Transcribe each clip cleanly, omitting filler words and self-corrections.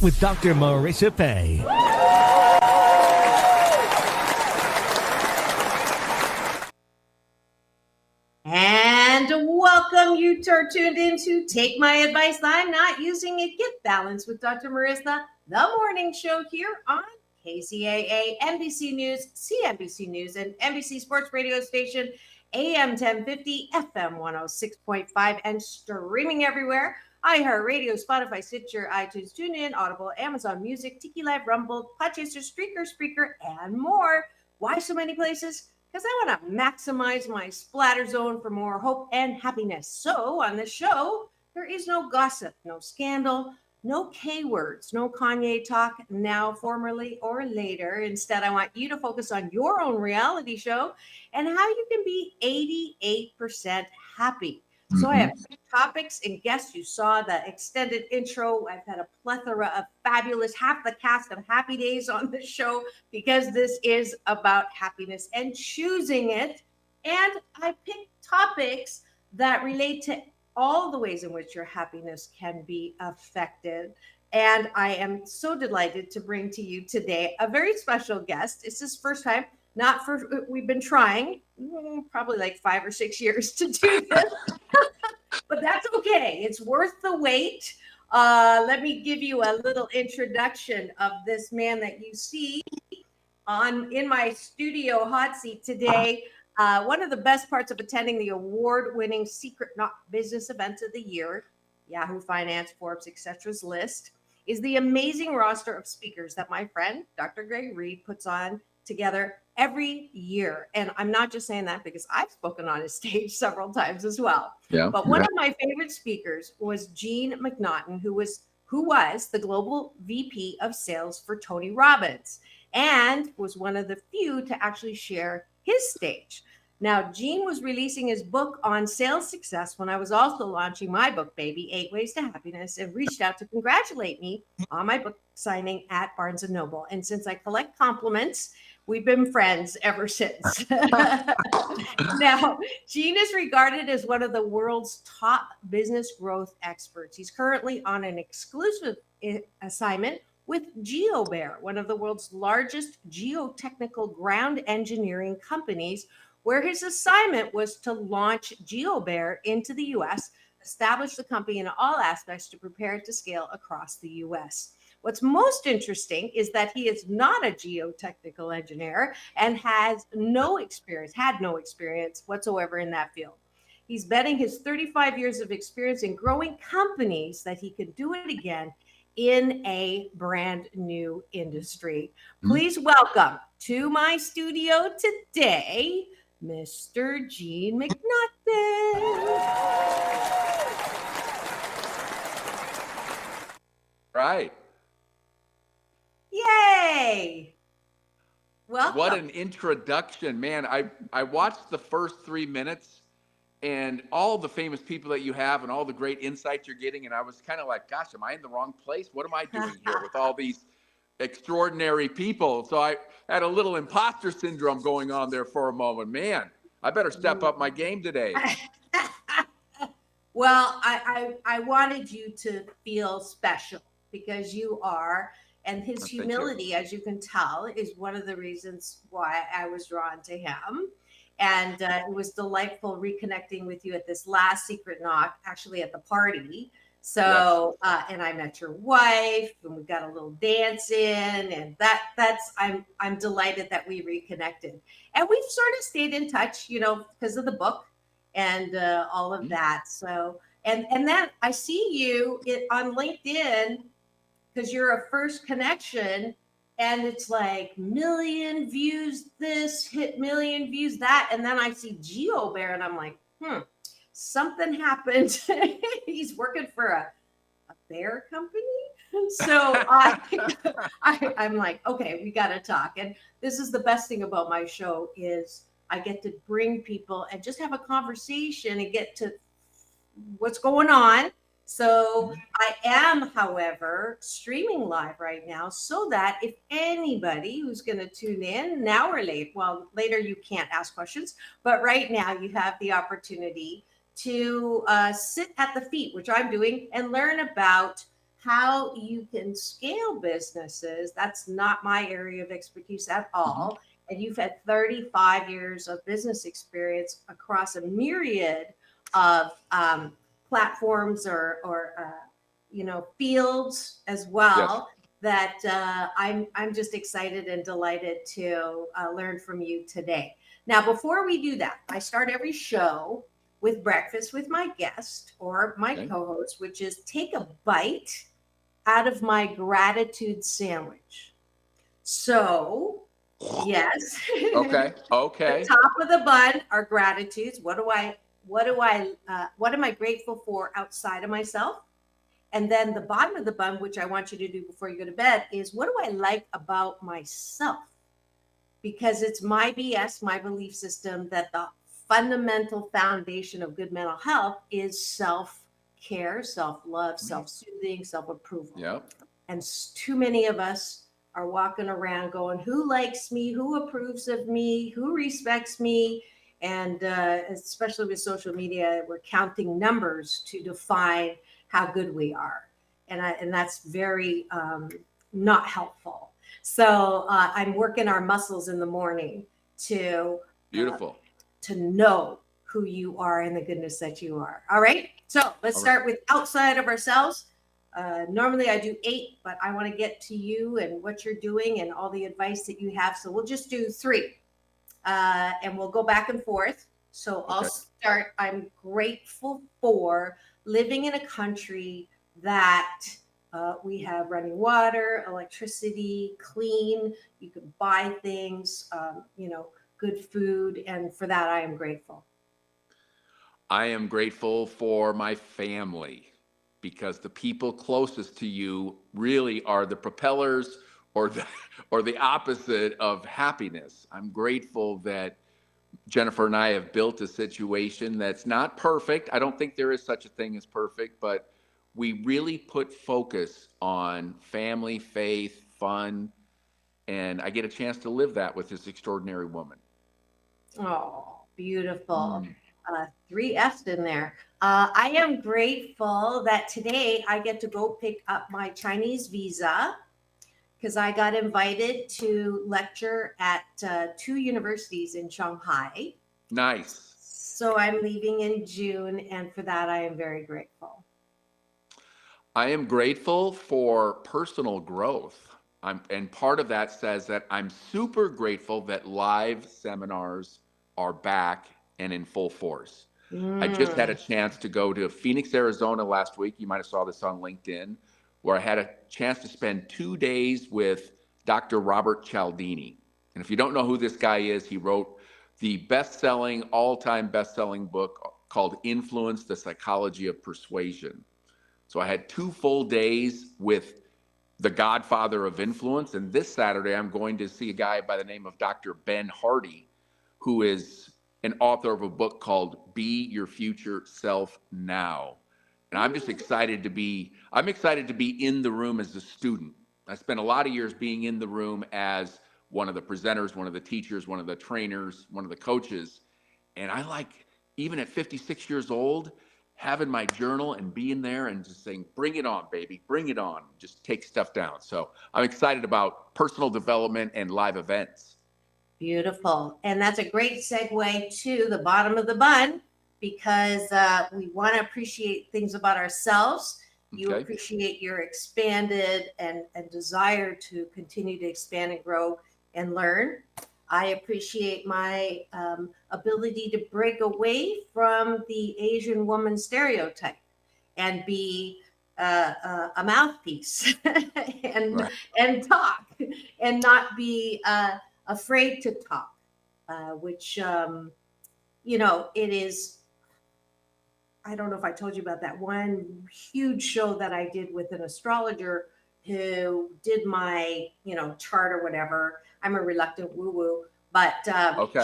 with Dr. Marissa Pay. And welcome. You are tuned into Take My Advice. I'm not using it. Get Balance with Dr. Marissa, the morning show here on KCAA, NBC News, CNBC News, and NBC Sports Radio Station, AM 1050, FM 106.5, and streaming everywhere. iHeartRadio, Spotify, Stitcher, iTunes, TuneIn, Audible, Amazon Music, Tiki Live, Rumble, Podchaser, Spreaker, and more. Why so many places? Because I want to maximize my splatter zone for more hope and happiness. So on this show, there is no gossip, no scandal, no K words, no Kanye talk now, formerly, or later. Instead, I want you to focus on your own reality show and how you can be 88% happy. So I have topics and guests. You saw the extended intro. I've had a plethora of fabulous, half the cast of Happy Days on the show because this is about happiness and choosing it. And I picked topics that relate to all the ways in which your happiness can be affected. And I am so delighted to bring to you today a very special guest. It's his first time. We've been trying probably like 5 or 6 years to do this, but that's okay. It's worth the wait. Let me give you a little introduction of this man that you see in my studio hot seat today. One of the best parts of attending the award-winning Secret Knock Business Event of the Year, Yahoo Finance, Forbes, etc.'s list, is the amazing roster of speakers that my friend, Dr. Greg Reed, puts on together every year. And I'm not just saying that because I've spoken on his stage several times as well. But one of my favorite speakers was Gene McNaughton, who was the global VP of sales for Tony Robbins and was one of the few to actually share his stage. Now, Gene was releasing his book on sales success when I was also launching my book, Baby, 8 Ways to Happiness, and reached out to congratulate me on my book signing at Barnes & Noble. And since I collect compliments, we've been friends ever since. Now, Gene is regarded as one of the world's top business growth experts. He's currently on an exclusive assignment with GeoBear, one of the world's largest geotechnical ground engineering companies, where his assignment was to launch GeoBear into the U.S., establish the company in all aspects to prepare it to scale across the U.S. What's most interesting is that he is not a geotechnical engineer and had no experience whatsoever in that field. He's betting his 35 years of experience in growing companies that he could do it again in a brand new industry. Please welcome to my studio today, Mr. Gene McNaughton. Right. Yay! Welcome. What an introduction, man. I watched the first 3 minutes and all the famous people that you have and all the great insights you're getting. And I was kind of like, gosh, am I in the wrong place? What am I doing here with all these extraordinary people? So I had a little imposter syndrome going on there for a moment. Man, I better step up my game today. Well, I wanted you to feel special because you are. And his humility, as you can tell, is one of the reasons why I was drawn to him. And it was delightful reconnecting with you at this last Secret Knock, actually at the party. So, and I met your wife, and we got a little dance in, and I'm delighted that we reconnected. And we've sort of stayed in touch, because of the book and all of that. So, and then I see you on LinkedIn, because you're a first connection, and it's like million views this, hit million views that. And then I see GeoBear and I'm like, something happened. He's working for a bear company. So I'm like, okay, we got to talk. And this is the best thing about my show is I get to bring people and just have a conversation and get to what's going on. So I am, however, streaming live right now so that if anybody who's going to tune in now or later you can't ask questions, but right now you have the opportunity to sit at the feet, which I'm doing, and learn about how you can scale businesses. That's not my area of expertise at all. And you've had 35 years of business experience across a myriad of platforms or fields as well. Yes. That I'm just excited and delighted to learn from you today. Now, before we do that, I start every show with breakfast with my guest or my Okay. co-host, which is take a bite out of my gratitude sandwich. So, yes. Okay. The Okay. top of the bun are gratitudes. What am I grateful for outside of myself? And then the bottom of the bun, which I want you to do before you go to bed, is what do I like about myself? Because it's my BS, my belief system, that the fundamental foundation of good mental health is self-care, self-love, self-soothing, self-approval. Yep. And too many of us are walking around going, who likes me? Who approves of me? Who respects me? And especially with social media, we're counting numbers to define how good we are. And that's very not helpful. So I'm working our muscles in the morning to Beautiful. know who you are and the goodness that you are. All right. So let's start with outside of ourselves. Normally I do 8, but I want to get to you and what you're doing and all the advice that you have. So we'll just do 3 and we'll go back and forth. So I'll start. I'm grateful for living in a country that we have running water, electricity, clean. You can buy things, good food. And for that, I am grateful. I am grateful for my family, because the people closest to you really are the propellers or the opposite of happiness. I'm grateful that Jennifer and I have built a situation that's not perfect. I don't think there is such a thing as perfect, but we really put focus on family, faith, fun, and I get a chance to live that with this extraordinary woman. Oh, beautiful. 3 F's in there. I am grateful that today I get to go pick up my Chinese visa because I got invited to lecture at 2 universities in Shanghai. Nice. So I'm leaving in June, and for that, I am very grateful. I am grateful for personal growth. And part of that says that I'm super grateful that live seminars are back and in full force. I just had a chance to go to Phoenix, Arizona last week. You might have saw this on LinkedIn, where I had a chance to spend 2 days with Dr. Robert Cialdini. And if you don't know who this guy is, he wrote the all-time best-selling book called Influence, the Psychology of Persuasion. So I had 2 full days with the godfather of influence. And this Saturday, I'm going to see a guy by the name of Dr. Ben Hardy, who is an author of a book called Be Your Future Self Now. And I'm just excited to be in the room as a student. I spent a lot of years being in the room as one of the presenters, one of the teachers, one of the trainers, one of the coaches. And I like, even at 56 years old, having my journal and being there and just saying, bring it on, baby, bring it on. Just take stuff down. So I'm excited about personal development and live events. Beautiful. And that's a great segue to the bottom of the bun, because we want to appreciate things about ourselves. You appreciate your expanded and desire to continue to expand and grow and learn. I appreciate my ability to break away from the Asian woman stereotype and be a mouthpiece and talk and not be afraid to talk, which, it is. I don't know if I told you about that one huge show that I did with an astrologer who did my, chart or whatever. I'm a reluctant woo-woo, but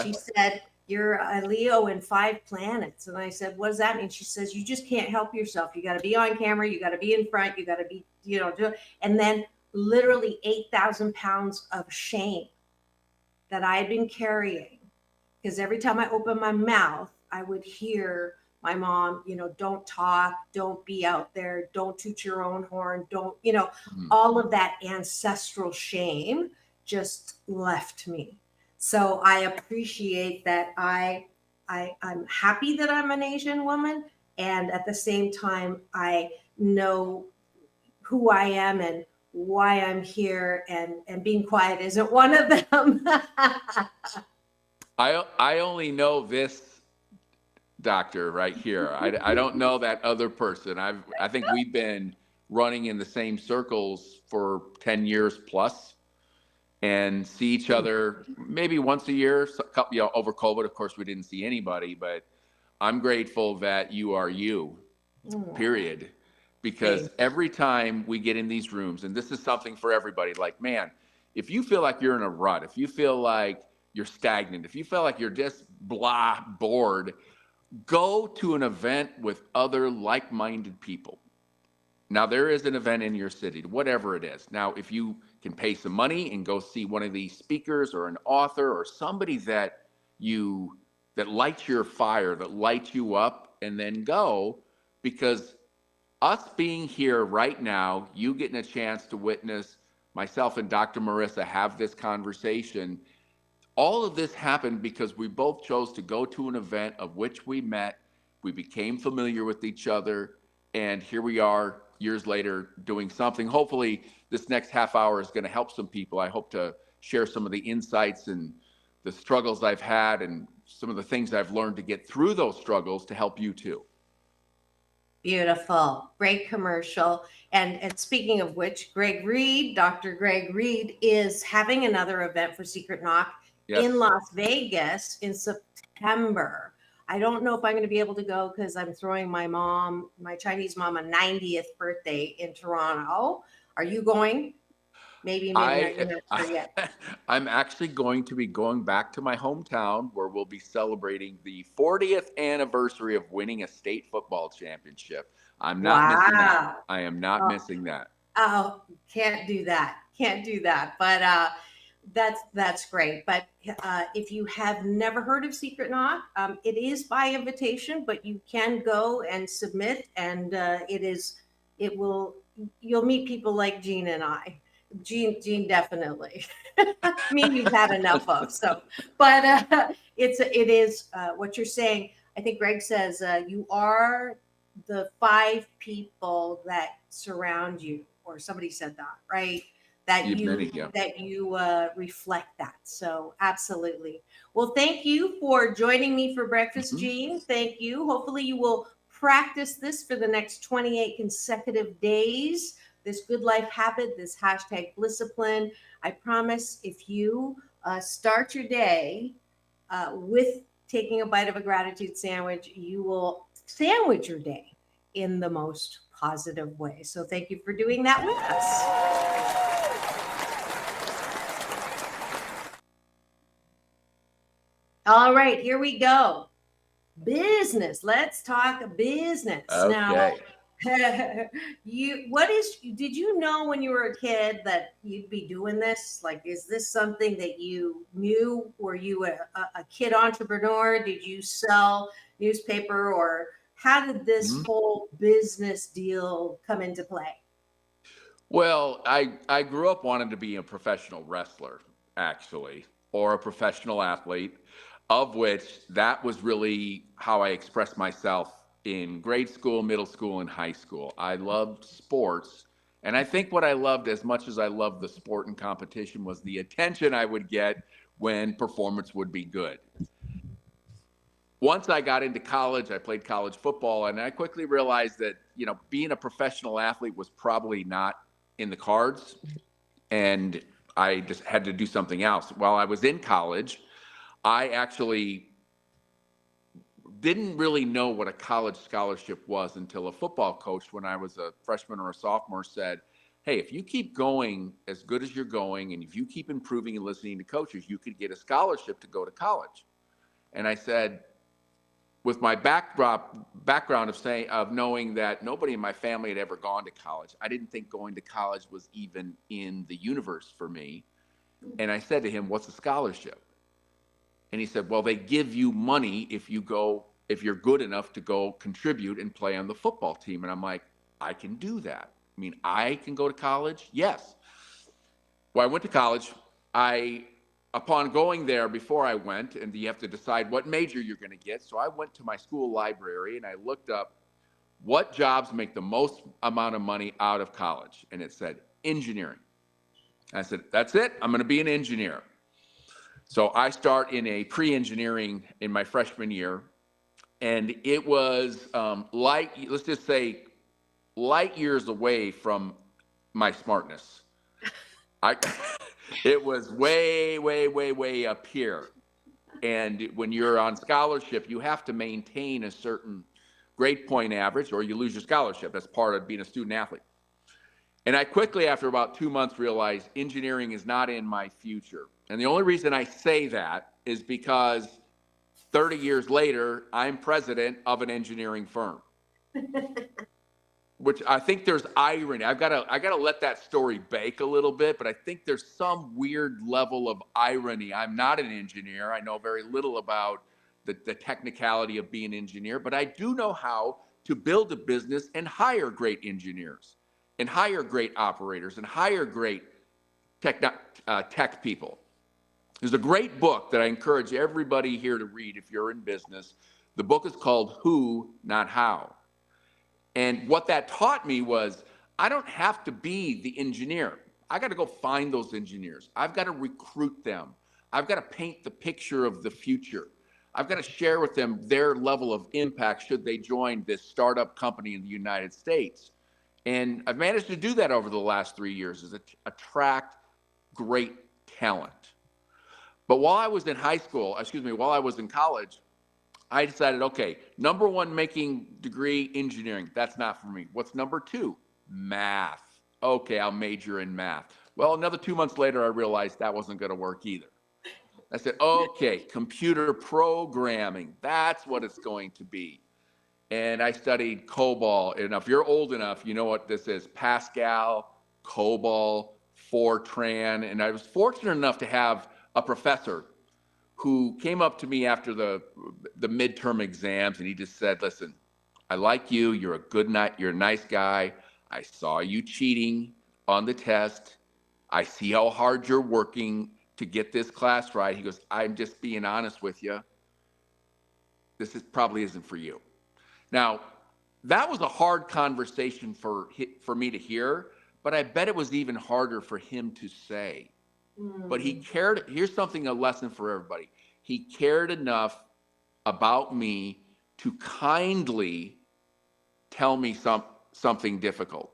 she said, you're a Leo in 5 planets. And I said, what does that mean? She says, you just can't help yourself. You got to be on camera. You got to be in front. You got to be, and then literally 8,000 pounds of shame that I had been carrying, because every time I opened my mouth, I would hear my mom, don't talk, don't be out there, don't toot your own horn, don't, Mhm. all of that ancestral shame just left me. So I appreciate that I'm happy that I'm an Asian woman. And at the same time, I know who I am and why I'm here, and being quiet isn't one of them. I only know this doctor right here. I don't know that other person. I think we've been running in the same circles for 10 years plus and see each other maybe once a year. Over COVID, of course, we didn't see anybody, but I'm grateful that you are you, period. Because Thanks. every time we get in these rooms, and this is something for everybody, like, man, if you feel like you're in a rut, if you feel like you're stagnant, if you feel like you're just blah, bored, go to an event with other like-minded people. Now, there is an event in your city, whatever it is. Now, if you can pay some money and go see one of these speakers or an author or somebody that lights your fire, that lights you up, and then go, because us being here right now, you getting a chance to witness myself and Dr. Marissa have this conversation. All of this happened because we both chose to go to an event of which we met, we became familiar with each other, and here we are years later doing something. Hopefully, this next half hour is going to help some people. I hope to share some of the insights and the struggles I've had and some of the things I've learned to get through those struggles to help you too. Beautiful. Great commercial. And speaking of which, Dr. Greg Reed is having another event for Secret Knock Yes. in Las Vegas in September. I don't know if I'm going to be able to go because I'm throwing my Chinese mom, a 90th birthday in Toronto. Are you going? Maybe not. You're not sure yet. I'm actually going to be going back to my hometown where we'll be celebrating the 40th anniversary of winning a state football championship. I'm not missing that. Wow. I am not missing that. Oh, can't do that. Can't do that. But that's great. But if you have never heard of Secret Knock, it is by invitation, but you can go and submit, and you'll meet people like Jean and I. Jean definitely. Me, you've had enough of. So, but it is what you're saying. I think Greg says you are the 5 people that surround you, or somebody said that, right? That you reflect that. So absolutely. Well, thank you for joining me for breakfast, Jean. Thank you. Hopefully you will practice this for the next 28 consecutive days. This good life habit, this hashtag Blisscipline. I promise if you start your day with taking a bite of a gratitude sandwich, you will sandwich your day in the most positive way. So thank you for doing that with us. All right, here we go. Business. Let's talk business. Okay. Now, did you know when you were a kid that you'd be doing this? Like, is this something that you knew? Were you a kid entrepreneur? Did you sell newspaper, or how did this whole business deal come into play? Well, I grew up wanting to be a professional wrestler, actually, or a professional athlete, of which that was really how I expressed myself in grade school, middle school, and high school. I loved sports. And I think what I loved as much as I loved the sport and competition was the attention I would get when performance would be good. Once I got into college, I played college football, and I quickly realized that, being a professional athlete was probably not in the cards, and I just had to do something else. While I was in college, I actually didn't really know what a college scholarship was until a football coach, when I was a freshman or a sophomore, said, hey, if you keep going as good as you're going, and if you keep improving and listening to coaches, you could get a scholarship to go to college. And I said, with my background of knowing that nobody in my family had ever gone to college, I didn't think going to college was even in the universe for me. And I said to him, what's a scholarship? And he said, well, they give you money if you go if you're good enough to go contribute and play on the football team. And I'm like, I can do that. I mean, I can go to college. Yes. Well, I went to college. Upon going there, before I went, and you have to decide what major you're going to get. So I went to my school library and I looked up what jobs make the most amount of money out of college. And it said engineering. I said, that's it. I'm going to be an engineer. So I start in a pre-engineering in my freshman year. And it was let's just say, light years away from my smartness. It was way, way, way, way up here. And when you're on scholarship, you have to maintain a certain grade point average or you lose your scholarship. That's part of being a student athlete. And I quickly, after about 2 months, realized engineering is not in my future. And the only reason I say that is because 30 years later, I'm president of an engineering firm. Which I think there's irony. I gotta let that story bake a little bit, but I think there's some weird level of irony. I'm not an engineer. I know very little about the technicality of being an engineer, but I do know how to build a business and hire great engineers and hire great operators and hire great tech people. There's a great book that I encourage everybody here to read if you're in business. The book is called Who, Not How. And what that taught me was I don't have to be the engineer. I got to go find those engineers. I've got to recruit them. I've got to paint the picture of the future. I've got to share with them their level of impact should they join this startup company in the United States. And I've managed to do that over the last 3 years, is attract great talent. But while I was in while I was in college, I decided, okay, number one, making degree engineering. That's not for me. What's number two? Math. Okay, I'll major in math. Well, another 2 months later, I realized that wasn't going to work either. I said, okay, computer programming. That's what it's going to be. And I studied COBOL. And if you're old enough, you know what this is. Pascal, COBOL, Fortran. And I was fortunate enough to have a professor who came up to me after the midterm exams, and he just said, listen, I like you. You're a nice guy. I saw you cheating on the test. I see how hard you're working to get this class right. He goes, I'm just being honest with you. Probably isn't for you. Now, that was a hard conversation for me to hear, but I bet it was even harder for him to say. But he cared. Here's a lesson for everybody. He cared enough about me to kindly tell me something difficult.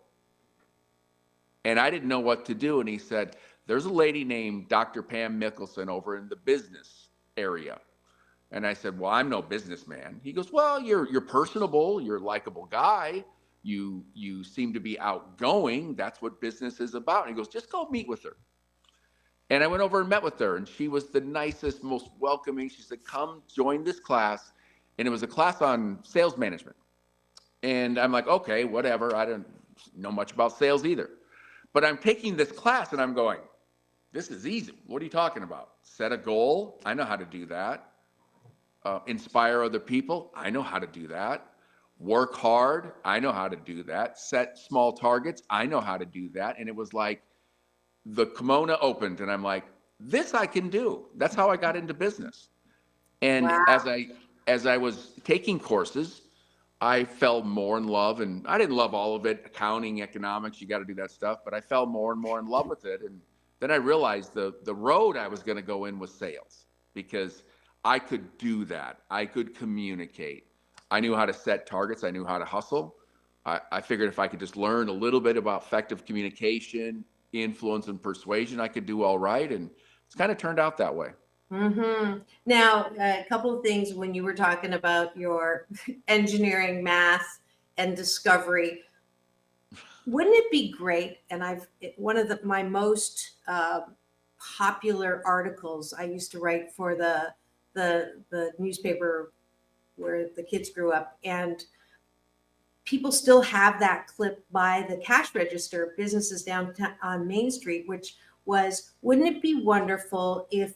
And I didn't know what to do. And he said, there's a lady named Dr. Pam Mickelson over in the business area. And I said, well, I'm no businessman. He goes, well, you're personable. You're a likable guy. You seem to be outgoing. That's what business is about. And he goes, just go meet with her. And I went over and met with her, and she was the nicest, most welcoming. She said, come join this class. And it was a class on sales management. And I'm like, okay, whatever. I don't know much about sales either. But I'm taking this class, and I'm going, this is easy. What are you talking about? Set a goal. I know how to do that. Inspire other people. I know how to do that. Work hard. I know how to do that. Set small targets. I know how to do that. And it was like, the kimono opened and I'm like, this I can do. That's how I got into business. And Wow. as I was taking courses, I fell more in love, and I didn't love all of it, accounting, economics, you got to do that stuff, but I fell more and more in love with it. And then I realized the road I was going to go in was sales, because I could do that. I could communicate. I knew how to set targets. I knew how to hustle. I figured if I could just learn a little bit about effective communication, influence, and persuasion, I could do all right. And it's kind of turned out that way. Mm-hmm. Now, a couple of things when you were talking about your engineering, math, and discovery. Wouldn't it be great? And one of my most popular articles I used to write for the newspaper where the kids grew up, and people still have that clip by the cash register businesses down on Main Street, which was, wouldn't it be wonderful if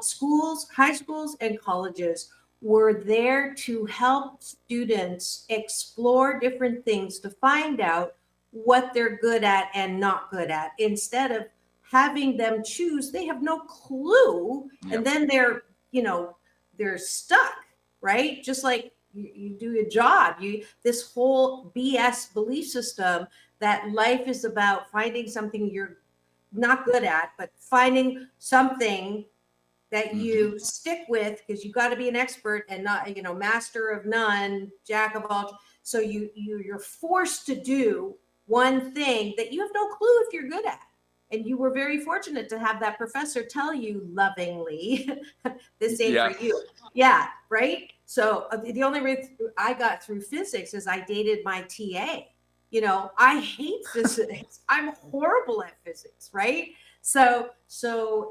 schools, high schools and colleges were there to help students explore different things to find out what they're good at and not good at, instead of having them choose. They have no clue, and Yep. then they're stuck, right? Just like you do a job, this whole BS belief system that life is about finding something you're not good at, but finding something that you stick with, because you got to be an expert and not, master of none, jack of all. So you're forced to do one thing that you have no clue if you're good at. And you were very fortunate to have that professor tell you lovingly, this ain't for Yes. you. Yeah, right? So the only reason I got through physics is I dated my TA. I hate physics. I'm horrible at physics, right? So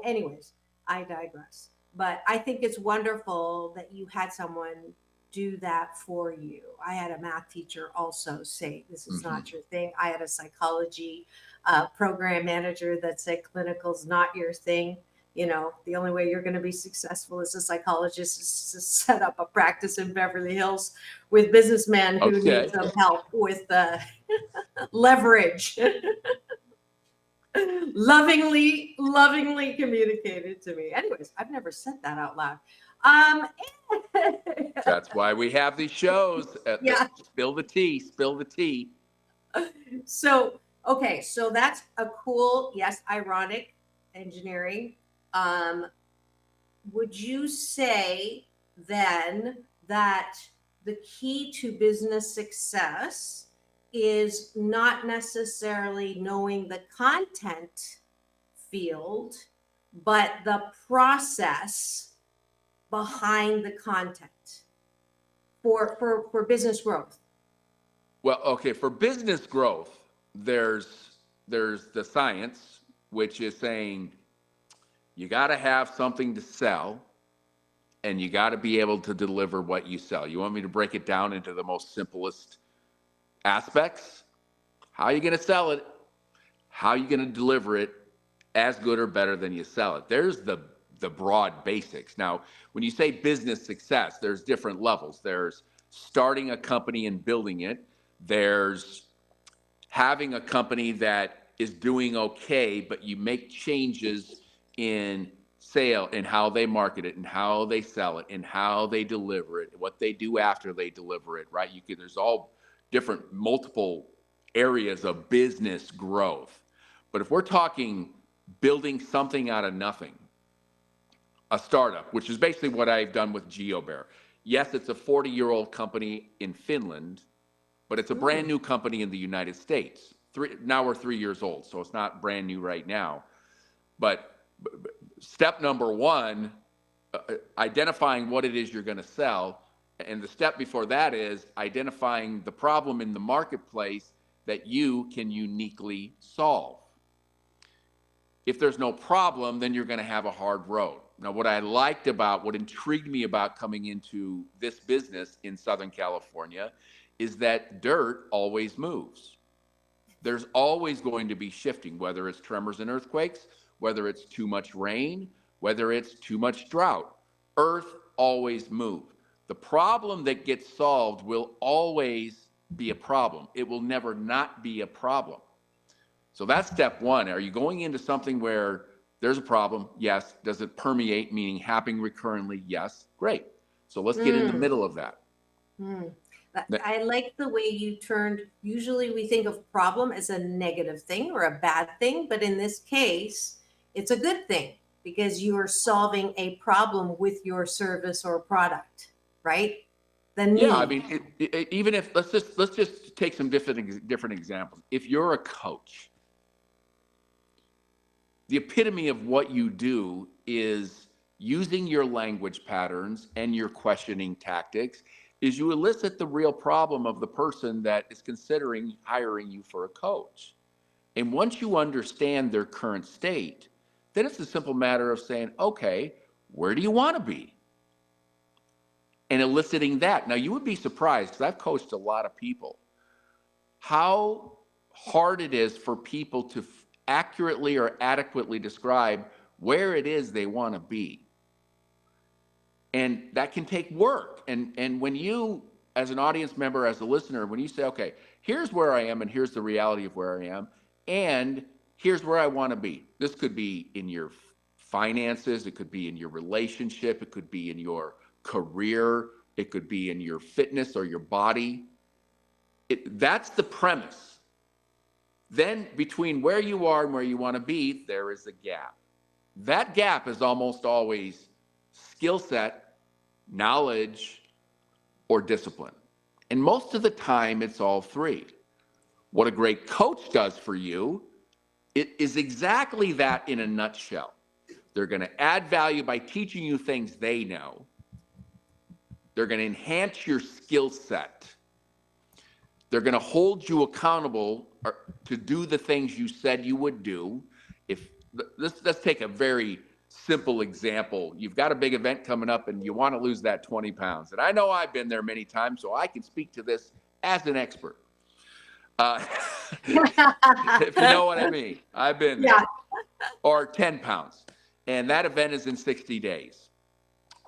anyways, I digress. But I think it's wonderful that you had someone do that for you. I had a math teacher also say, this is not your thing. I had a psychology program manager that said clinical's not your thing. The only way you're going to be successful as a psychologist is to set up a practice in Beverly Hills with businessmen who need some help with leverage. lovingly communicated to me. Anyways, I've never said that out loud. That's why we have these shows. Yeah. Spill the tea. Spill the tea. So, okay, so that's a cool, yes, ironic engineering. Would you say then that the key to business success is not necessarily knowing the content field, but the process behind the content for business growth? Well, okay, for business growth, there's the science, which is saying you got to have something to sell, and you got to be able to deliver what you sell. You want me to break it down into the most simplest aspects? How are you going to sell it? How are you going to deliver it as good or better than you sell it? There's the broad basics. Now, when you say business success, there's different levels. There's starting a company and building it. There's having a company that is doing okay, but you make changes in sale and how they market it and how they sell it and how they deliver it, what they do after they deliver it, right? There's all different multiple areas of business growth. But if we're talking building something out of nothing, a startup, which is basically what I've done with GeoBear. Yes, it's a 40-year-old company in Finland, but it's a brand new company in the United States. Now we're 3 years old, so it's not brand new right now. But step number one, identifying what it is you're going to sell. And the step before that is identifying the problem in the marketplace that you can uniquely solve. If there's no problem, then you're going to have a hard road. Now, what intrigued me about coming into this business in Southern California is that dirt always moves. There's always going to be shifting, whether it's tremors and earthquakes, whether it's too much rain, whether it's too much drought. Earth always moves. The problem that gets solved will always be a problem. It will never not be a problem. So that's step one. Are you going into something where there's a problem? Yes. Does it permeate, meaning happening recurrently? Yes. Great. So let's get in the middle of that. I like the way you turned. Usually we think of problem as a negative thing or a bad thing, but in this case, it's a good thing because you are solving a problem with your service or product, right? Yeah, I mean, even if let's just take some different examples. If you're a coach, the epitome of what you do is using your language patterns and your questioning tactics is you elicit the real problem of the person that is considering hiring you for a coach. And once you understand their current state, then it's a simple matter of saying, okay, where do you want to be? And eliciting that. Now, you would be surprised, because I've coached a lot of people, how hard it is for people to accurately or adequately describe where it is they want to be. And that can take work. And when you, as an audience member, as a listener, when you say, okay, here's where I am and here's the reality of where I am, and here's where I want to be. This could be in your finances, it could be in your relationship, it could be in your career, it could be in your fitness or your body. That's the premise. Then between where you are and where you want to be, there is a gap. That gap is almost always skill set, knowledge, or discipline. And most of the time, it's all three. What a great coach does for you, it is exactly that in a nutshell. They're going to add value by teaching you things they know. They're going to enhance your skill set. They're going to hold you accountable to do the things you said you would do. Let's take a very simple example. You've got a big event coming up and you want to lose that 20 pounds. And I know I've been there many times, so I can speak to this as an expert. If you know what I mean. I've been there. Yeah. Or 10 pounds. And that event is in 60 days.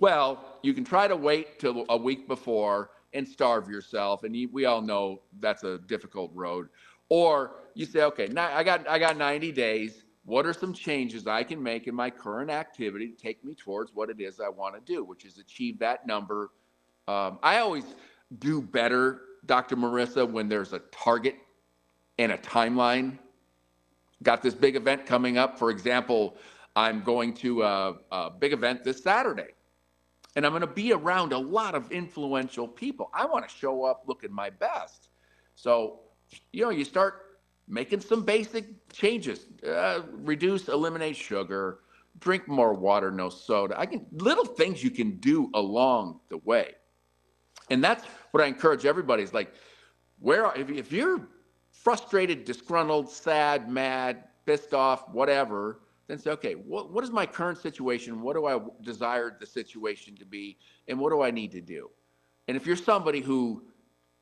Well, you can try to wait till a week before and starve yourself. And we all know that's a difficult road. Or you say, okay, now I got 90 days. What are some changes I can make in my current activity to take me towards what it is I want to do, which is achieve that number? I always do better, Dr. Marissa, when there's a target and a timeline. Got this big event coming up. For example, I'm going to a big event this Saturday, and I'm going to be around a lot of influential people. I want to show up looking my best. So, you start making some basic changes. Eliminate sugar, drink more water, no soda. Little things you can do along the way. And that's what I encourage everybody is like, if you're frustrated, disgruntled, sad, mad, pissed off, whatever, then say, okay, what is my current situation? What do I desire the situation to be? And what do I need to do? And if you're somebody who,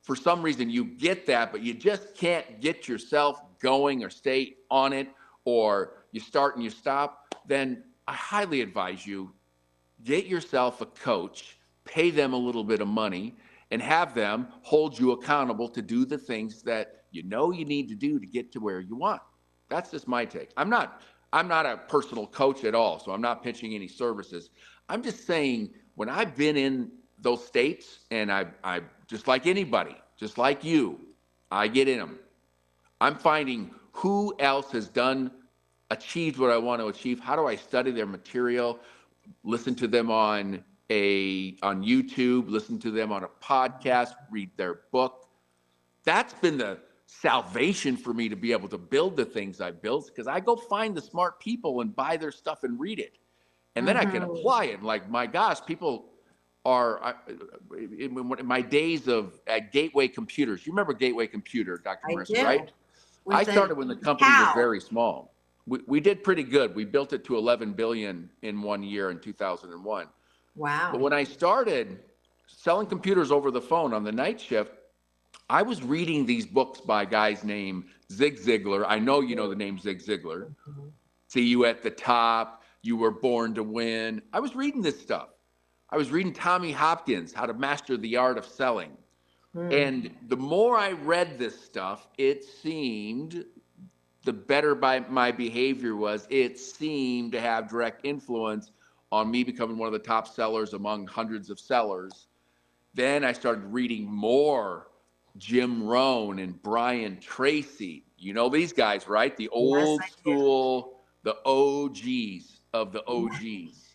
for some reason, you get that, but you just can't get yourself going or stay on it, or you start and you stop, then I highly advise you, get yourself a coach, pay them a little bit of money, and have them hold you accountable to do the things that you need to do to get to where you want. That's just my take. I'm not a personal coach at all, so I'm not pitching any services. I'm just saying, when I've been in those states, and I just like anybody, just like you, I get in them. I'm finding who else has achieved what I want to achieve. How do I study their material, listen to them on YouTube, listen to them on a podcast, read their book. That's been the salvation for me to be able to build the things I built, because I go find the smart people and buy their stuff and read it. And then I can apply it. Like, my gosh, people are, in my days at Gateway Computers. You remember Gateway Computer, Dr. Marissa, right? I started when the company was very small. We did pretty good. We built it to 11 billion in 1 year in 2001. Wow. But when I started selling computers over the phone on the night shift, I was reading these books by guys named Zig Ziglar. I know you know the name Zig Ziglar. Mm-hmm. See You at the Top, You Were Born to Win. I was reading this stuff. I was reading Tommy Hopkins, How to Master the Art of Selling. And the more I read this stuff, it seemed, the better my behavior was, it seemed to have direct influence on me becoming one of the top sellers among hundreds of sellers. Then I started reading more Jim Rohn and Brian Tracy. You know these guys, right? The old school, the OGs of the OGs.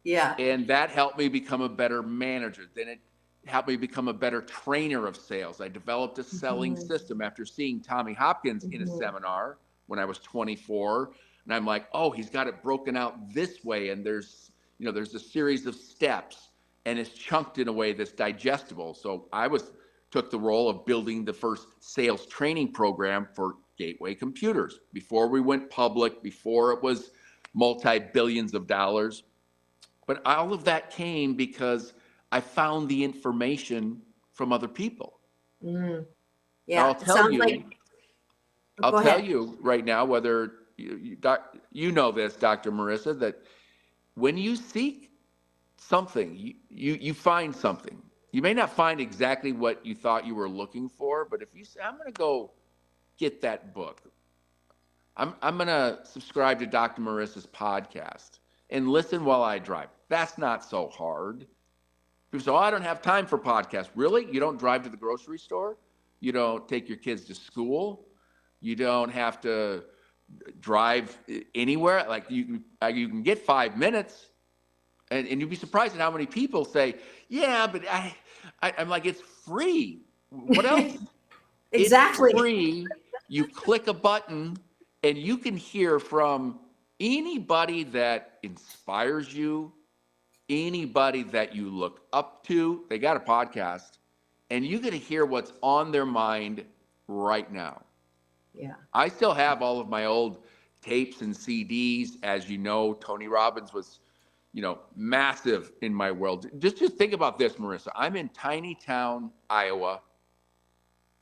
Yeah. And that helped me become a better manager. Then it helped me become a better trainer of sales. I developed a selling system after seeing Tommy Hopkins in a seminar when I was 24. And I'm like, oh, he's got it broken out this way. And there's a series of steps, and it's chunked in a way that's digestible. So I took the role of building the first sales training program for Gateway Computers before we went public, before it was multi-billions of dollars. But all of that came because I found the information from other people. Yeah, I'll tell you right now, whether you know this, Dr. Marissa, that when you seek something. You find something. You may not find exactly what you thought you were looking for, but if you say, I'm going to go get that book, I'm going to subscribe to Dr. Marissa's podcast and listen while I drive. That's not so hard. People say, oh, I don't have time for podcasts. Really? You don't drive to the grocery store? You don't take your kids to school? You don't have to drive anywhere? Like you can get 5 minutes, and you'd be surprised at how many people say, yeah, but I'm like, it's free. What else? Exactly. It's free. You click a button and you can hear from anybody that inspires you, anybody that you look up to. They got a podcast, and you get to hear what's on their mind right now. Yeah. I still have all of my old tapes and CDs. As you know, Tony Robbins was, massive in my world. Just think about this, Marissa. I'm in tiny town, Iowa,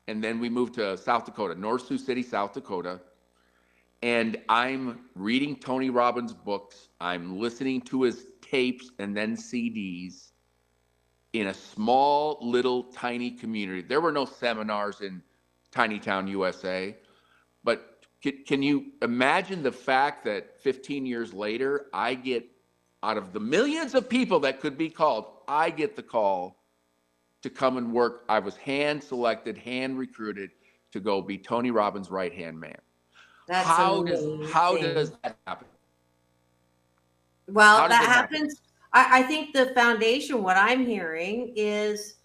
and then we moved to South Dakota, North Sioux City, South Dakota. And I'm reading Tony Robbins' books. I'm listening to his tapes and then CDs in a small, little, tiny community. There were no seminars in Tiny Town, USA. But can you imagine the fact that 15 years later, I get, out of the millions of people that could be called, I get the call to come and work. I was hand-selected, hand-recruited to go be Tony Robbins' right-hand man. That's How amazing. does that happen? Well, that happens. I think the foundation, what I'm hearing is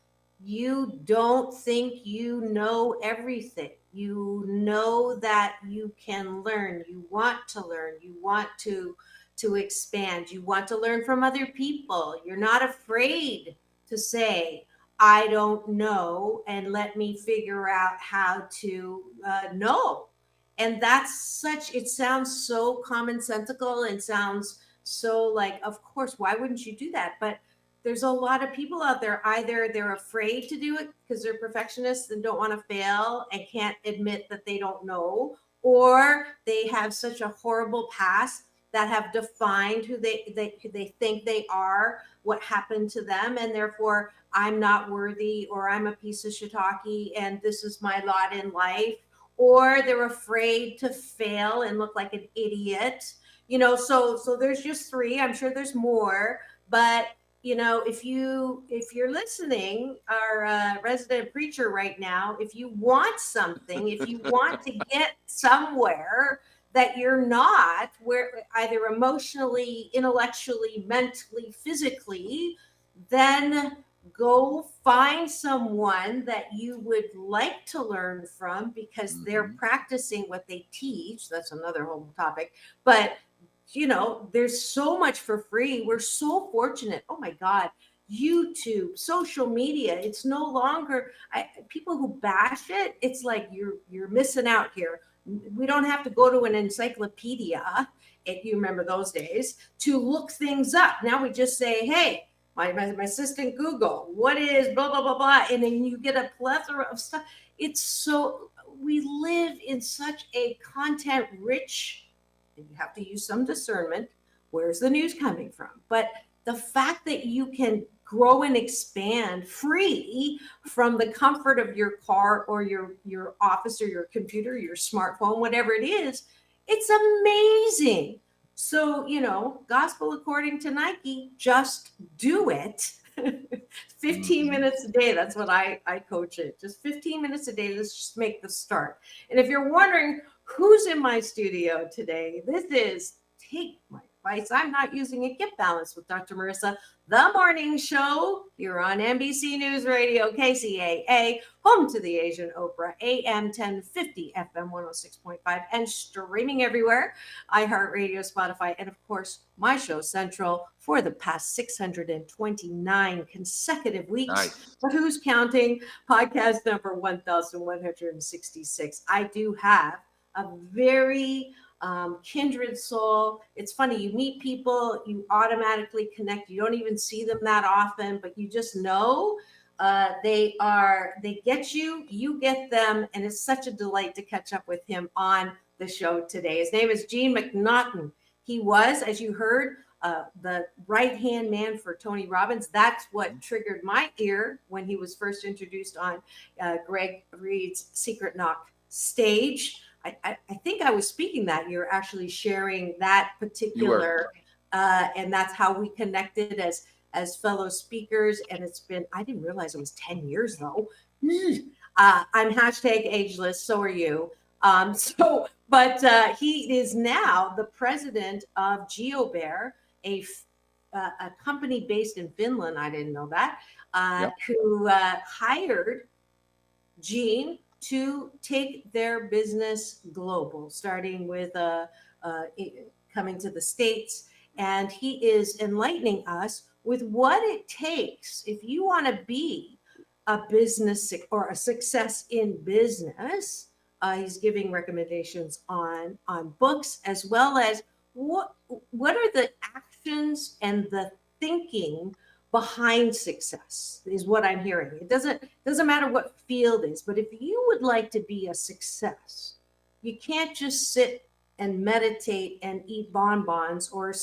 you don't think you know everything. You know that you can learn. You want to learn. You want to expand. You want to learn from other people. You're not afraid to say, I don't know, and let me figure out how to know. And it sounds so commonsensical and sounds so like, of course, why wouldn't you do that? But there's a lot of people out there, either they're afraid to do it because they're perfectionists and don't want to fail and can't admit that they don't know, or they have such a horrible past that have defined who they think they are, what happened to them, and therefore I'm not worthy, or I'm a piece of shiitake and this is my lot in life, or they're afraid to fail and look like an idiot. So there's just three. I'm sure there's more, but if you're listening, our resident preacher right now, if you want something, if you want to get somewhere that you're not, where either emotionally, intellectually, mentally, physically, then go find someone that you would like to learn from, because they're practicing what they teach. That's another whole topic. But there's so much for free. We're so fortunate. Oh my God. YouTube, social media. It's no longer people who bash it. It's like you're missing out here. We don't have to go to an encyclopedia, if you remember those days, to look things up. Now we just say, hey, my assistant Google, what is blah, blah, blah, blah. And then you get a plethora of stuff. We live in such a content rich, and you have to use some discernment. Where's the news coming from? But the fact that you can grow and expand free from the comfort of your car or your office or your computer, your smartphone, whatever it is, it's amazing. So, gospel according to Nike, just do it. 15 minutes a day. That's what I coach it. Just 15 minutes a day. Let's just make the start. And if you're wondering who's in my studio today, this is Take My Advice. I'm not using it. Get Balanced with Dr. Marissa, the morning show here on NBC News Radio, KCAA, home to the Asian Oprah, AM 1050, FM 106.5, and streaming everywhere, iHeartRadio, Spotify, and of course, my show Central for the past 629 consecutive weeks. Nice. But who's counting? Podcast number 1166. I do have a very kindred soul. It's funny, you meet people, you automatically connect. You don't even see them that often, but you just know they get you, you get them, and it's such a delight to catch up with him on the show today. His name is Gene McNaughton. He was, as you heard, the right-hand man for Tony Robbins. That's what triggered my ear when he was first introduced on Greg Reed's Secret Knock stage. I think I was speaking that year, actually sharing that particular, and that's how we connected as fellow speakers. And it's been, I didn't realize it was 10 years though. I'm hashtag ageless, so are you. But he is now the president of GeoBear, a company based in Finland. I didn't know that, who hired Gene to take their business global, starting with coming to the States. And he is enlightening us with what it takes if you want to be a business or a success in business. He's giving recommendations on books, as well as what are the actions and the thinking behind success is what I'm hearing. It doesn't matter what field is, but if you would like to be a success, you can't just sit and meditate and eat bonbons or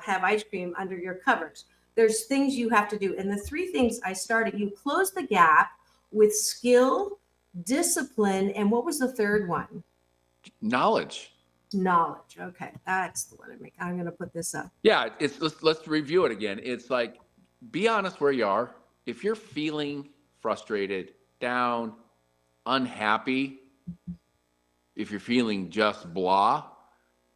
have ice cream under your covers. There's things you have to do. And the three things I started, you close the gap with skill, discipline, and what was the third one? Knowledge. Okay, that's the one I'm going to put this up. Yeah, let's review it again. It's like, be honest where you are. If you're feeling frustrated, down, unhappy, if you're feeling just blah,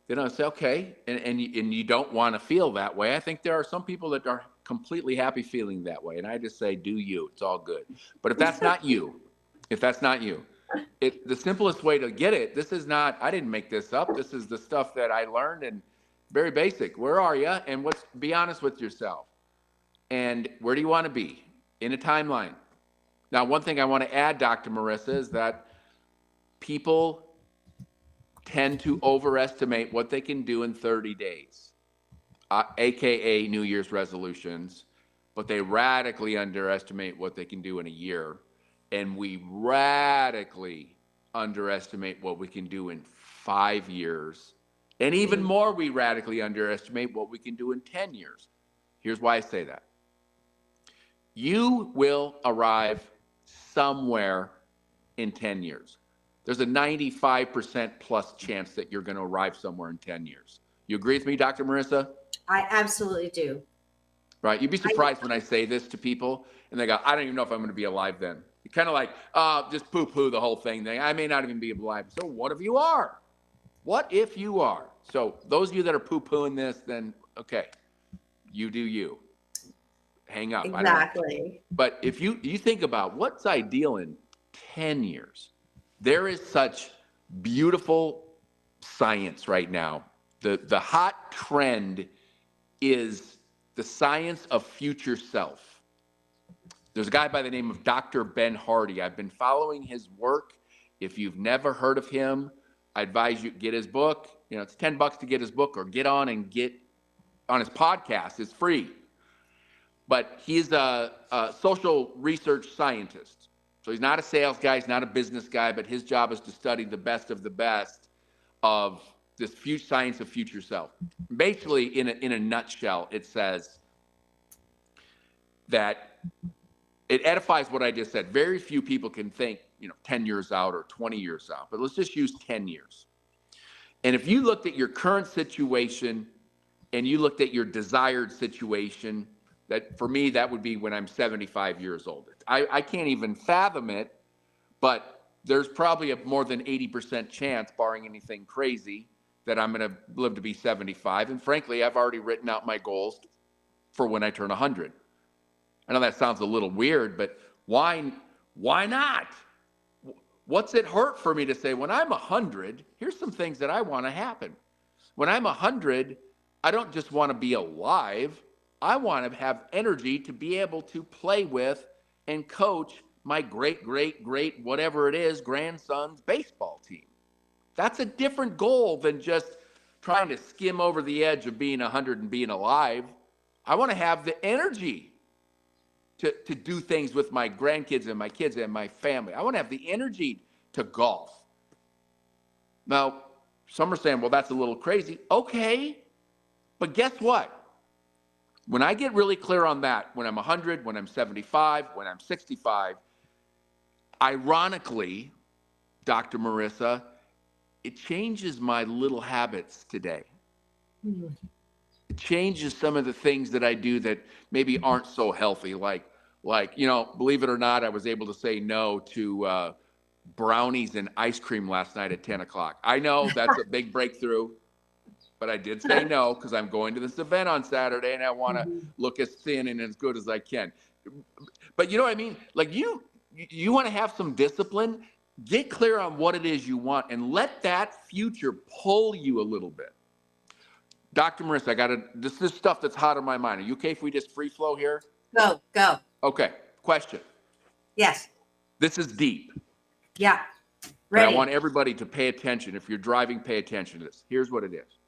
then I say, okay, and you don't want to feel that way. I think there are some people that are completely happy feeling that way, and I just say, do you? It's all good. But if that's not you, the simplest way to get it, this is not, I didn't make this up. This is the stuff that I learned, and very basic. Where are you? And be honest with yourself. And where do you want to be in a timeline? Now, one thing I want to add, Dr. Marissa, is that people tend to overestimate what they can do in 30 days, AKA New Year's resolutions, but they radically underestimate what they can do in a year. And we radically underestimate what we can do in 5 years. And even more, we radically underestimate what we can do in 10 years. Here's why I say that. You will arrive somewhere in 10 years. There's a 95% plus chance that you're going to arrive somewhere in 10 years. You agree with me, Dr. Marissa? I absolutely do. Right. You'd be surprised when I say this to people and they go, I don't even know if I'm going to be alive then. You're kind of like, just poo-poo the whole thing. I may not even be alive. So what if you are? What if you are? So those of you that are poo-pooing this, then, okay, you do you. Hang up. Exactly. But if you think about what's ideal in 10 years, there is such beautiful science right now. The hot trend is the science of future self. There's a guy by the name of Dr. Ben Hardy. I've been following his work. If you've never heard of him, I advise you get his book. It's $10 to get his book, or get on his podcast. It's free. But he's a social research scientist. So he's not a sales guy, he's not a business guy, but his job is to study the best of the best of this science of future self. Basically, in a nutshell, it says that it edifies what I just said. Very few people can think, 10 years out or 20 years out, but let's just use 10 years. And if you looked at your current situation and you looked at your desired situation, that for me, that would be when I'm 75 years old. I can't even fathom it, but there's probably a more than 80% chance, barring anything crazy, that I'm going to live to be 75. And frankly, I've already written out my goals for when I turn 100. I know that sounds a little weird, but why not? What's it hurt for me to say, when I'm 100, here's some things that I want to happen. When I'm 100, I don't just want to be alive. I want to have energy to be able to play with and coach my great, whatever it is, grandson's baseball team. That's a different goal than just trying to skim over the edge of being 100 and being alive. I want to have the energy to do things with my grandkids and my kids and my family. I want to have the energy to golf. Now, some are saying, well, that's a little crazy. Okay. But guess what? When I get really clear on that, when I'm 100, when I'm 75, when I'm 65, ironically, Dr. Marissa, it changes my little habits today. It changes some of the things that I do that maybe aren't so healthy. Like, believe it or not, I was able to say no to brownies and ice cream last night at 10 o'clock. I know that's a big breakthrough, but I did say no because I'm going to this event on Saturday and I want to look as thin and as good as I can. But you know what I mean? Like you want to have some discipline, get clear on what it is you want and let that future pull you a little bit. Dr. Marissa, this is stuff that's hot on my mind. Are you okay if we just free flow here? Go. Okay, question. Yes. This is deep. Yeah. Ready. Ready. I want everybody to pay attention. If you're driving, pay attention to this. Here's what it is.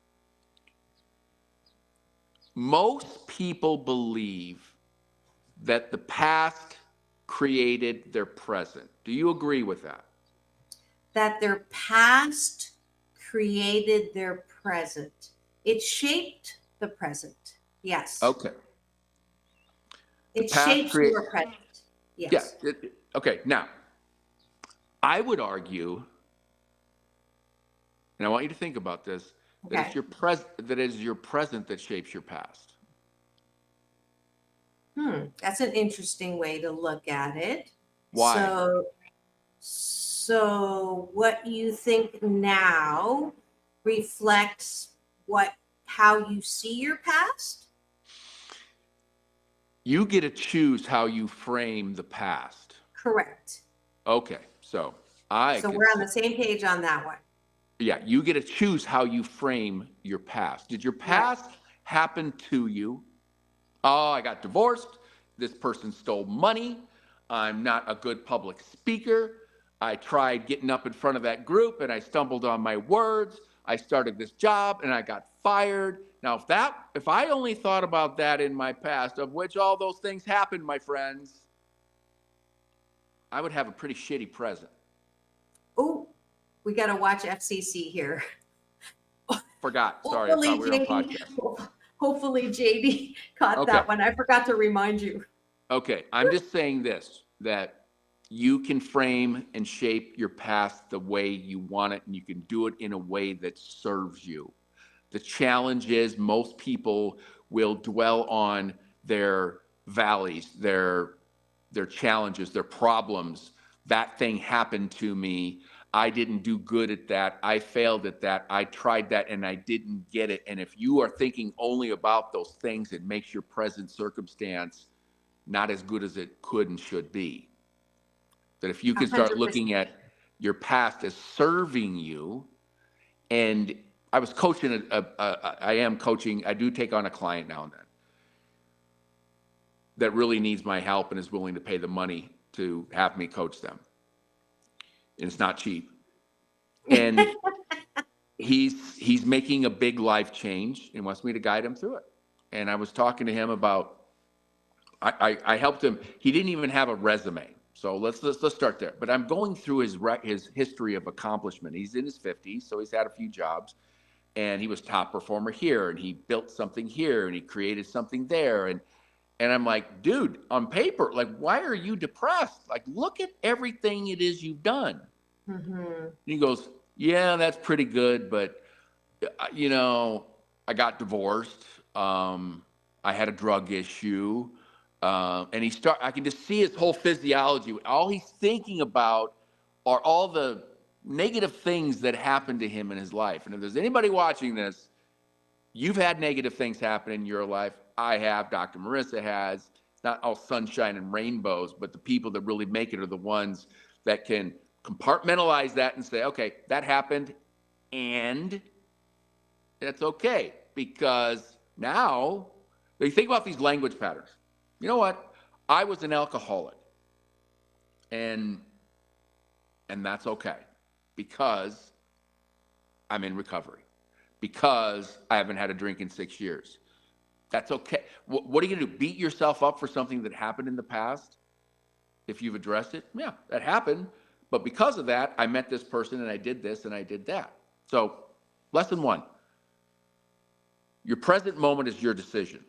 Most people believe that the past created their present. Do you agree with that? That their past created their present. It shaped the present. Yes. Okay. It shapes your present. Yes. Yeah. Okay. Now, I would argue, and I want you to think about this, that it's that it is your present that shapes your past. That's an interesting way to look at it. Why? So what you think now reflects how you see your past? You get to choose how you frame the past. Correct. Okay. So we're on the same page on that one. Yeah, you get to choose how you frame your past. Did your past happen to you? Oh, I got divorced. This person stole money. I'm not a good public speaker. I tried getting up in front of that group and I stumbled on my words. I started this job and I got fired. Now, if I only thought about that in my past, of which all those things happened, my friends, I would have a pretty shitty present. Oh, we got to watch FCC here. Forgot. Sorry, I thought we were on podcast. Hopefully JD caught that one. I forgot to remind you. Okay, I'm just saying this, that you can frame and shape your past the way you want it, and you can do it in a way that serves you. The challenge is most people will dwell on their valleys, their challenges, their problems. That thing happened to me. I didn't do good at that. I failed at that. I tried that and I didn't get it. And if you are thinking only about those things, it makes your present circumstance not as good as it could and should be. That if you can start 100%. looking at your past as serving you, and I was coaching, I am coaching, I do take on a client now and then that really needs my help and is willing to pay the money to have me coach them. And it's not cheap. And he's making a big life change and wants me to guide him through it. And I was talking to him about, I helped him. He didn't even have a resume. So let's start there. But I'm going through his history of accomplishment. He's in his 50s, so he's had a few jobs. And he was top performer here, and he built something here, and he created something there. And I'm like, dude, on paper, like, why are you depressed? Like, look at everything it is you've done. And he goes, yeah, that's pretty good. But, I got divorced. I had a drug issue. And I can just see his whole physiology. All he's thinking about are all the negative things that happened to him in his life. And if there's anybody watching this, you've had negative things happen in your life. I have. Dr. Marissa has. It's not all sunshine and rainbows, but the people that really make it are the ones that can compartmentalize that and say, okay, that happened, and that's okay. Because now, you think about these language patterns. You know what? I was an alcoholic, and that's okay, because I'm in recovery, because I haven't had a drink in 6 years. That's okay. What are you going to do? Beat yourself up for something that happened in the past? If you've addressed it? Yeah, that happened. But because of that, I met this person and I did this and I did that. So, lesson 1. Your present moment is your decision.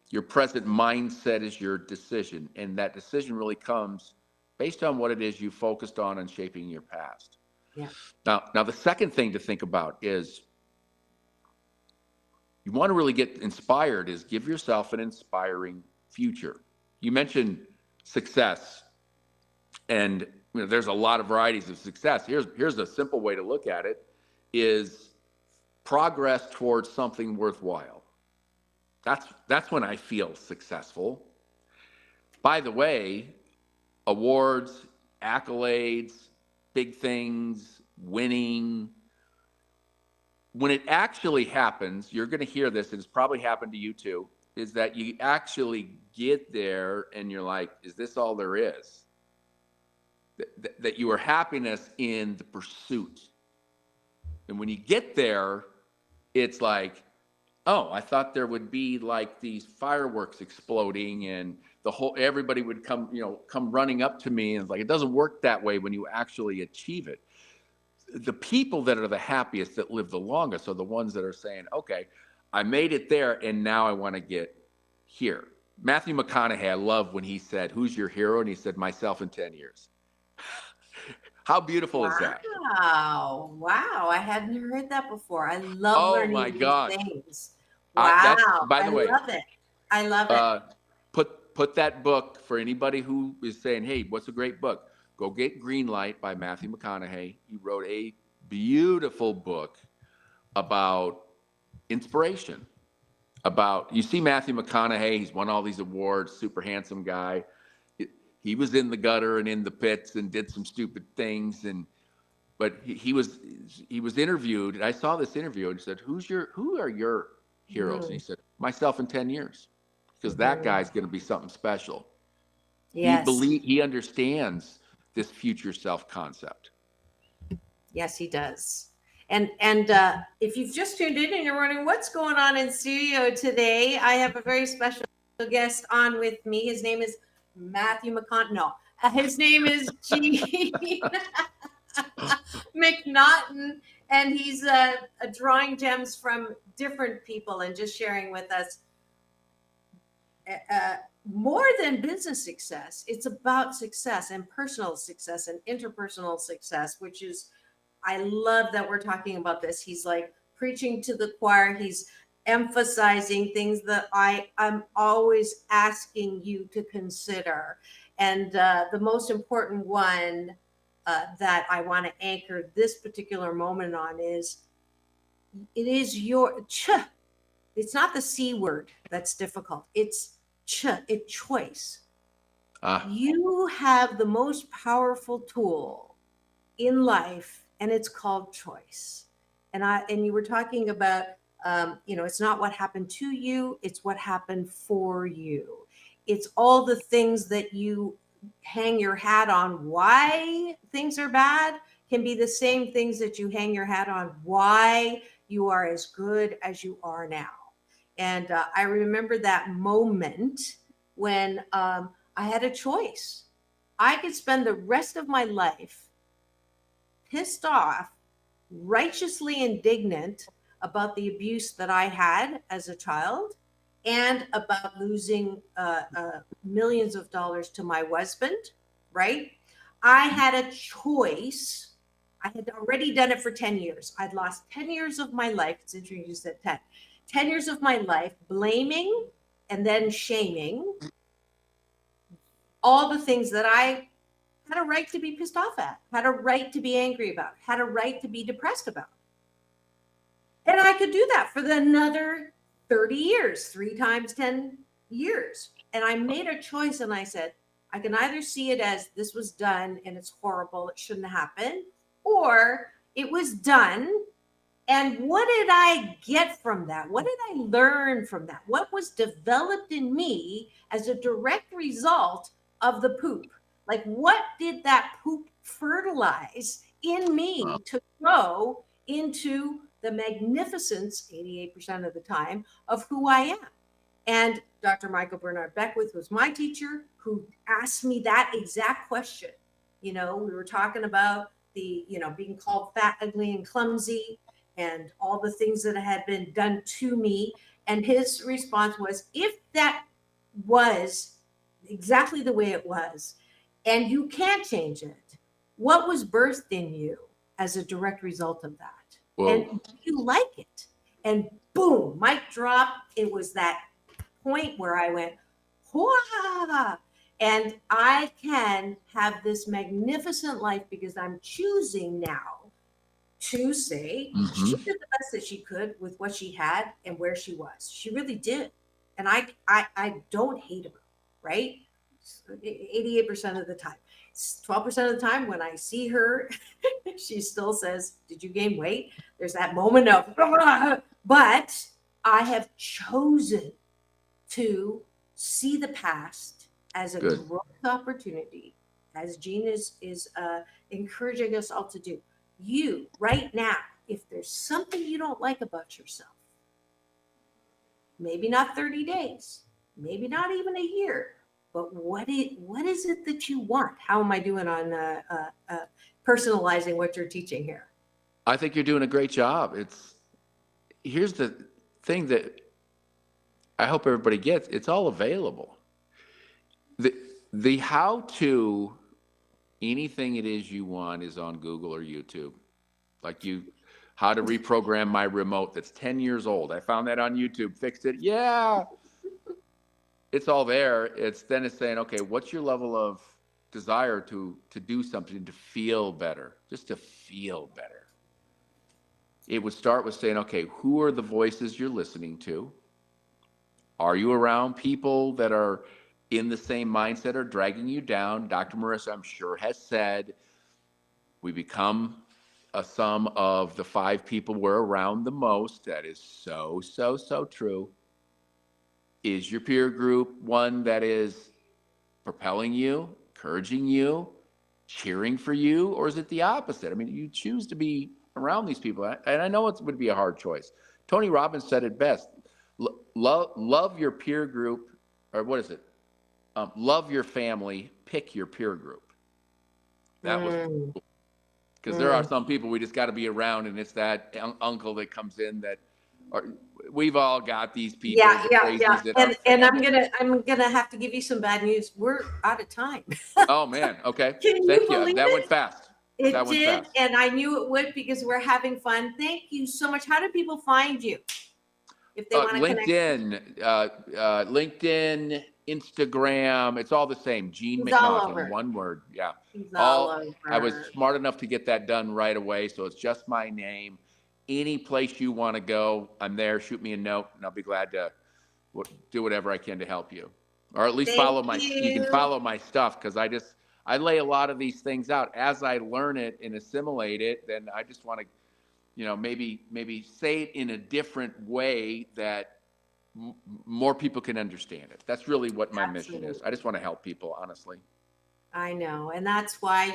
Your present mindset is your decision. And that decision really comes based on what it is you focused on and shaping your past. Yeah. Now, the second thing to think about is you want to really get inspired is give yourself an inspiring future. You mentioned success, and there's a lot of varieties of success. Here's a simple way to look at it is progress towards something worthwhile. That's when I feel successful. By the way, awards, accolades, big things, winning, when it actually happens, you're going to hear this, and it's probably happened to you too, is that you actually get there and you're like, is this all there is? That you are happiness in the pursuit. And when you get there, it's like, oh, I thought there would be like these fireworks exploding and everybody would come running up to me. And it's like, it doesn't work that way when you actually achieve it. The people that are the happiest, that live the longest, are the ones that are saying, okay, I made it there and now I want to get here. Matthew McConaughey, I love when he said, who's your hero? And he said, myself in 10 years. How beautiful is that? Wow. I hadn't heard that before. I love learning my new gosh. things. Wow. By the way, love it. I love it. Put that book for anybody who is saying, hey, what's a great book? Go get Greenlight by Matthew McConaughey. He wrote a beautiful book about inspiration. You see Matthew McConaughey, he's won all these awards, super handsome guy. He was in the gutter and in the pits and did some stupid things, but he was interviewed, and I saw this interview and he said, who are your heroes? And he said, myself in 10 years, because that guy's going to be something special. Yes. He understands this future self concept. Yes, he does. And if you've just tuned in and you're wondering what's going on in studio today, I have a very special guest on with me. His name is Matthew McConaughey. No, his name is Gene McNaughton, and he's drawing gems from different people and just sharing with us more than business success. It's about success and personal success and interpersonal success, which is, I love that we're talking about this. He's like preaching to the choir. He's emphasizing things that I'm always asking you to consider. And the most important one that I want to anchor this particular moment on is, it is it's not the C word that's difficult. It's choice. You have the most powerful tool in life, and it's called choice. And you were talking about, it's not what happened to you, it's what happened for you. It's all the things that you hang your hat on why things are bad can be the same things that you hang your hat on why you are as good as you are now. And I remember that moment when I had a choice. I could spend the rest of my life pissed off, righteously indignant about the abuse that I had as a child and about losing millions of dollars to my husband, right? I had a choice. I had already done it for 10 years. I'd lost 10 years of my life. It's interesting you said 10 years of my life blaming and then shaming all the things that I had a right to be pissed off at, had a right to be angry about, had a right to be depressed about. And I could do that for another 30 years, 3 times 10 years. And I made a choice and I said, I can either see it as this was done and it's horrible, it shouldn't happen, or it was done. And what did I get from that? What did I learn from that? What was developed in me as a direct result of the poop? Like, what did that poop fertilize in me to grow into the magnificence, 88% of the time, of who I am? And Dr. Michael Bernard Beckwith was my teacher who asked me that exact question. We were talking about the, being called fat, ugly, and clumsy. and all the things that had been done to me. And his response was, if that was exactly the way it was, and you can't change it, what was birthed in you as a direct result of that? Whoa. And do you like it? And boom, mic drop. It was that point where I went, Wah! And I can have this magnificent life because I'm choosing now to say she did the best that she could with what she had and where she was. She really did. And I don't hate her, right? 88% of the time. 12% of the time when I see her, she still says, did you gain weight? There's that moment of, but I have chosen to see the past as a growth opportunity, as Jean is encouraging us all to do. You, right now, if there's something you don't like about yourself, maybe not 30 days, maybe not even a year, but what is it that you want? How am I doing on personalizing what you're teaching here? I think you're doing a great job. Here's the thing that I hope everybody gets. It's all available. The how to anything it is you want is on Google or YouTube. Like how to reprogram my remote that's 10 years old. I found that on YouTube, fixed it. Yeah. It's all there. It's saying, okay, what's your level of desire to do something to feel better, just to feel better? It would start with saying, okay, who are the voices you're listening to? Are you around people that are in the same mindset or dragging you down? Dr. Marissa, I'm sure, has said we become a sum of the 5 people we're around the most. That is so, so, so true. Is your peer group one that is propelling you, encouraging you, cheering for you, or is it the opposite? I mean, you choose to be around these people, and I know it would be a hard choice. Tony Robbins said it best. Love your peer group, or what is it? Love your family, pick your peer group. That was because there are some people we just got to be around, and it's that uncle that comes in that we've all got these people. Yeah. And I'm gonna have to give you some bad news. We're out of time. Oh man. Okay. Can Thank you believe That it? went fast. It that did, went fast. and I knew it would because we're having fun. Thank you so much. How do people find you if they want to connect? LinkedIn, Instagram. It's all the same. Gene McNaughton, one word. Yeah. He's all over. I was smart enough to get that done right away, so it's just my name. Any place you want to go, I'm there. Shoot me a note, and I'll be glad to do whatever I can to help you, or at least follow my. You can follow my stuff because I lay a lot of these things out as I learn it and assimilate it. Then I just want to, maybe say it in a different way that more people can understand it. That's really what my mission is. I just want to help people, honestly. I know. And that's why,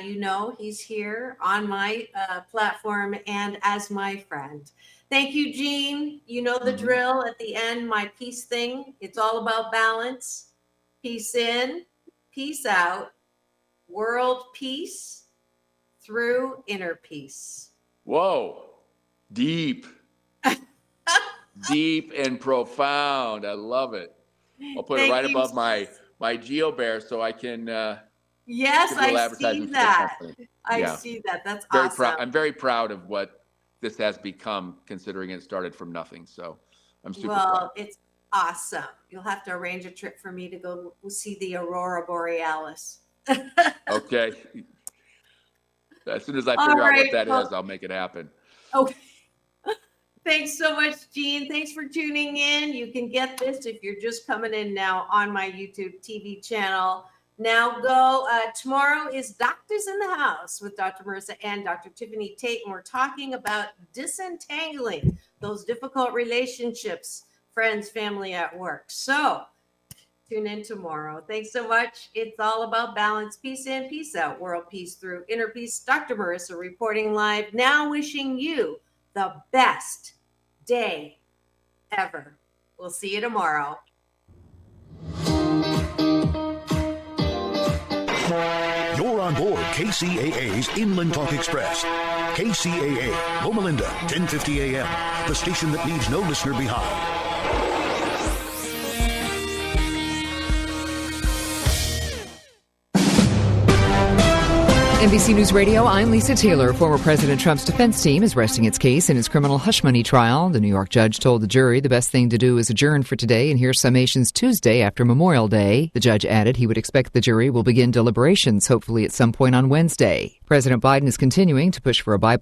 he's here on my platform and as my friend. Thank you, Jean. You know the drill at the end, my peace thing. It's all about balance. Peace in, peace out, world peace through inner peace. Whoa. Deep. Deep and profound. I love it. I'll put it right above my GeoBear so I can yes, I see that. I see that. That's awesome. I'm very proud of what this has become, considering it started from nothing. So I'm super proud. It's awesome. You'll have to arrange a trip for me to go see the Aurora Borealis. Okay. As soon as I figure out what that is, I'll make it happen. Okay. Thanks so much, Jean. Thanks for tuning in. You can get this if you're just coming in now on my YouTube TV channel. Now go. Tomorrow is Doctors in the House with Dr. Marissa and Dr. Tiffany Tate, and we're talking about disentangling those difficult relationships, friends, family at work. So tune in tomorrow. Thanks so much. It's all about balance, peace in, peace out, world peace through inner peace. Dr. Marissa reporting live now, wishing you the best day ever. We'll see you tomorrow. You're on board KCAA's Inland Talk Express. KCAA, Loma Linda, 1050 AM, the station that leaves no listener behind. NBC News Radio, I'm Lisa Taylor. Former President Trump's defense team is resting its case in his criminal hush money trial. The New York judge told the jury the best thing to do is adjourn for today and hear summations Tuesday after Memorial Day. The judge added he would expect the jury will begin deliberations, hopefully at some point on Wednesday. President Biden is continuing to push for a bipartisan